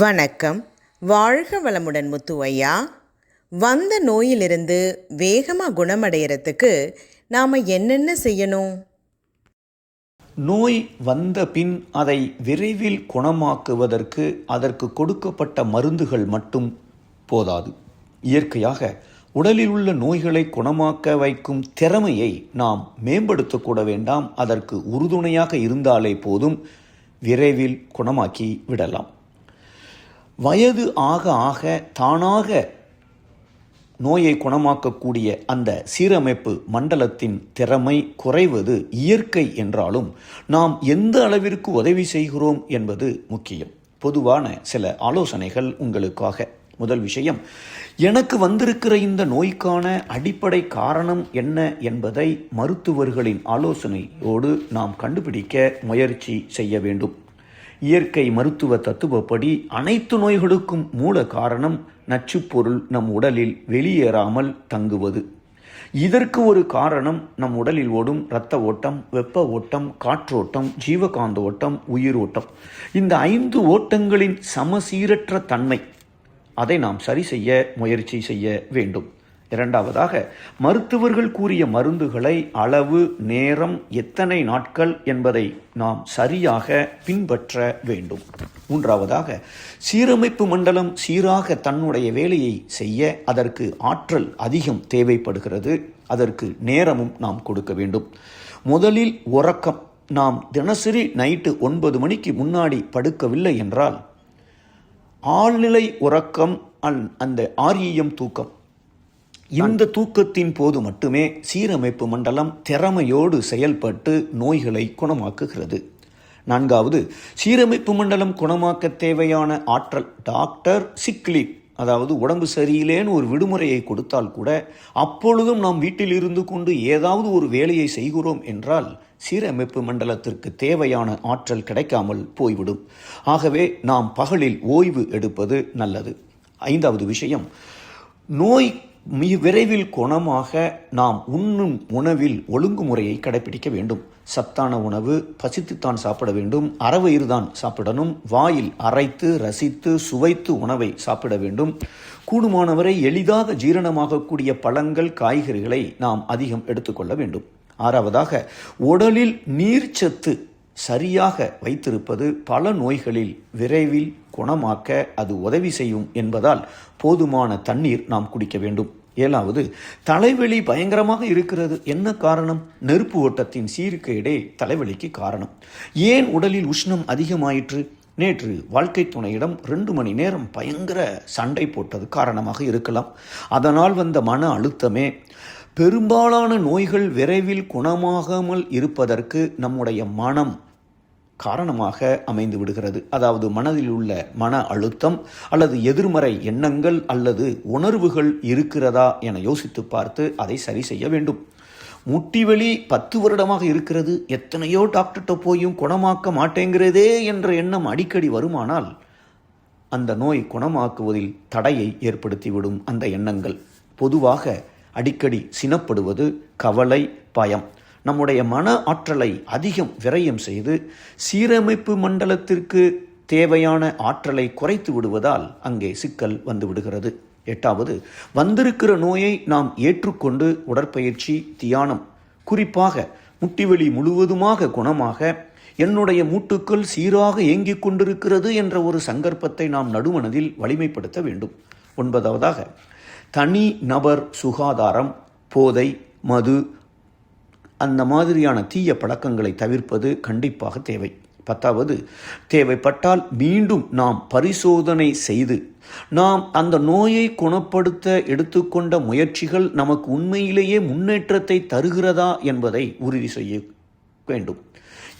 வணக்கம். வாழ்க வளமுடன் முத்து ஐயா. வந்த நோயிலிருந்து வேகமாக குணமடைகிறதுக்கு நாம் என்னென்ன செய்யணும்? நோய் வந்த பின் அதை விரைவில் குணமாக்குவதற்கு அதற்கு கொடுக்கப்பட்ட மருந்துகள் மட்டும் போதாது. இயற்கையாக உடலில் உள்ள நோய்களை குணமாக்க வைக்கும் திறமையை நாம் மேம்படுத்தக்கூட வேண்டாம். அதற்கு உறுதுணையாக இருந்தாலே போதும், விரைவில் குணமாக்கி விடலாம். வயது ஆக ஆக தானாக நோயை குணமாக்கக்கூடிய அந்த சீரமைப்பு மண்டலத்தின் திறமை குறைவது இயற்கை என்றாலும் நாம் எந்த அளவிற்கு உதவி செய்கிறோம் என்பது முக்கியம். பொதுவான சில ஆலோசனைகள் உங்களுக்காக. முதல் விஷயம், எனக்கு வந்திருக்கிற இந்த நோய்க்கான அடிப்படை காரணம் என்ன என்பதை மருத்துவர்களின் ஆலோசனையோடு நாம் கண்டுபிடிக்க முயற்சி செய்ய வேண்டும். இயற்கை மருத்துவ தத்துவப்படி அனைத்து நோய்களுக்கும் மூல காரணம் நச்சுப்பொருள் நம் உடலில் வெளியேறாமல் தங்குவது. இதற்கு ஒரு காரணம் நம் உடலில் ஓடும் இரத்த ஓட்டம், வெப்ப ஓட்டம், காற்றோட்டம், ஜீவகாந்த ஓட்டம், உயிரோட்டம். இந்த 5 ஓட்டங்களின் சமசீரற்ற தன்மை, அதை நாம் சரி செய்ய முயற்சி செய்ய வேண்டும். இரண்டாவதாக, மருத்துவர்கள் கூறிய மருந்துகளை அளவு, நேரம், எத்தனை நாட்கள் என்பதை நாம் சரியாக பின்பற்ற வேண்டும். மூன்றாவதாக, சீரமைப்பு மண்டலம் சீராக தன்னுடைய வேலையை செய்ய அதற்கு ஆற்றல் அதிகம் தேவைப்படுகிறது. அதற்கு நேரமும் நாம் கொடுக்க வேண்டும். முதலில் உறக்கம். நாம் தினசரி நைட்டு 9 மணிக்கு முன்னாடி படுக்கவில்லை என்றால் ஆழ்நிலை உறக்கம், அந்த REM தூக்கம், இந்த தூக்கத்தின் போது மட்டுமே சீரமைப்பு மண்டலம் திறமையோடு செயல்பட்டு நோய்களை குணமாக்குகிறது. நான்காவது, சீரமைப்பு மண்டலம் குணமாக்க தேவையான ஆற்றல். டாக்டர் சிக்லீவ், அதாவது உடம்பு சரியில்லைன்னு ஒரு விடுமுறையை கொடுத்தால் கூட அப்பொழுதும் நாம் வீட்டில் இருந்து கொண்டு ஏதாவது ஒரு வேலையை செய்கிறோம் என்றால் சீரமைப்பு மண்டலத்திற்கு தேவையான ஆற்றல் கிடைக்காமல் போய்விடும். ஆகவே நாம் பகலில் ஓய்வு எடுப்பது நல்லது. ஐந்தாவது விஷயம், நோய் மிக விரைவில் குணமாக நாம் உண்ணும் உணவில் ஒழுங்குமுறையை கடைபிடிக்க வேண்டும். சத்தான உணவு பசித்துத்தான் சாப்பிட வேண்டும். அறவயிறு தான் சாப்பிடணும். வாயில் அரைத்து ரசித்து சுவைத்து உணவை சாப்பிட வேண்டும். கூடுமானவரை எளிதாக ஜீரணமாகக்கூடிய பழங்கள், காய்கறிகளை நாம் அதிகம் எடுத்துக்கொள்ள வேண்டும். ஆறாவதாக, உடலில் நீர்ச்சத்து சரியாக வைத்திருப்பது பல நோய்களில் விரைவில் குணமாக்க அது உதவி செய்யும் என்பதால் போதுமான தண்ணீர் நாம் குடிக்க வேண்டும். ஏழாவது, தலைவலி பயங்கரமாக இருக்கிறது. என்ன காரணம்? நெருப்பு ஓட்டத்தின் சீர்கேடே தலைவலிக்கு காரணம். ஏன் உடலில் உஷ்ணம் அதிகமாயிற்று? நேற்று வாழ்க்கை துணையிடம் 2 மணி நேரம் பயங்கர சண்டை போட்டது காரணமாக இருக்கலாம். அதனால் வந்த மன அழுத்தமே. பெரும்பாலான நோய்கள் விரைவில் குணமாகாமல் இருப்பதற்கு நம்முடைய மனம் காரணமாக அமைந்து விடுகிறது. அதாவது மனதில் உள்ள மன அழுத்தம் அல்லது எதிர்மறை எண்ணங்கள் அல்லது உணர்வுகள் இருக்கிறதா என யோசித்து பார்த்து அதை சரி செய்ய வேண்டும். முட்டிவலி 10 வருடமாக இருக்கிறது, எத்தனையோ டாக்டர்கிட்ட போயும் குணமாக்க மாட்டேங்கிறதே என்ற எண்ணம் அடிக்கடி வருமானால் அந்த நோய் குணமாக்குவதில் தடையை ஏற்படுத்திவிடும். அந்த எண்ணங்கள் பொதுவாக அடிக்கடி சினப்படுவது, கவலை, பயம் நம்முடைய மன ஆற்றலை அதிகம் விரயம் செய்து சீரமைப்பு மண்டலத்திற்கு தேவையான ஆற்றலை குறைத்து விடுவதால் அங்கே சிக்கல் வந்து விடுகிறது. எட்டாவது, வந்திருக்கிற நோயை நாம் ஏற்றுக்கொண்டு உடற்பயிற்சி, தியானம், குறிப்பாக முட்டிவலி முழுவதுமாக குணமாக என்னுடைய மூட்டுக்கள் சீராக இயங்கிக் கொண்டிருக்கிறது என்ற ஒரு சங்கற்பத்தை நாம் நடுமனதில் வலிமைப்படுத்த வேண்டும். ஒன்பதாவதாக, தனி நபர் சுகாதாரம், போதை, மது, அந்த மாதிரியான தீய பழக்கங்களை தவிர்ப்பது கண்டிப்பாக தேவை. 10வது, தேவைப்பட்டால் மீண்டும் நாம் பரிசோதனை செய்து நாம் அந்த நோயை குணப்படுத்த எடுத்துக்கொண்ட முயற்சிகள் நமக்கு உண்மையிலேயே முன்னேற்றத்தை தருகிறதா என்பதை உறுதி செய்ய வேண்டும்.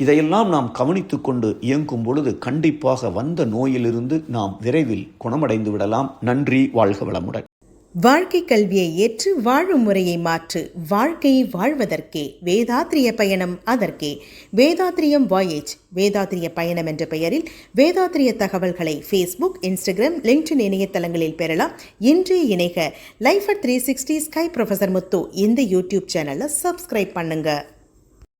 இதையெல்லாம் நாம் கவனித்து கொண்டு இயங்கும் பொழுது கண்டிப்பாக வந்த நோயிலிருந்து நாம் விரைவில் குணமடைந்து விடலாம். நன்றி. வாழ்க வளமுடன். வாழ்க்கை கல்வியை ஏற்று வாழும் முறையை மாற்று. வாழ்க்கையை வாழ்வதற்கே. வேதாத்ரிய பயணம் அதற்கே. வேதாத்ரியம் வாயேஜ். வேதாத்ரிய பயணம் என்ற பெயரில் வேதாத்ரிய தகவல்களை ஃபேஸ்புக், இன்ஸ்டாகிராம், லிங்க்டின் இணையதளங்களில் பெறலாம். இன்று இணைக லைஃப் அட் 360 ஸ்கை ப்ரொஃபசர் முத்து இந்த யூடியூப் சேனலை சப்ஸ்கிரைப் பண்ணுங்க.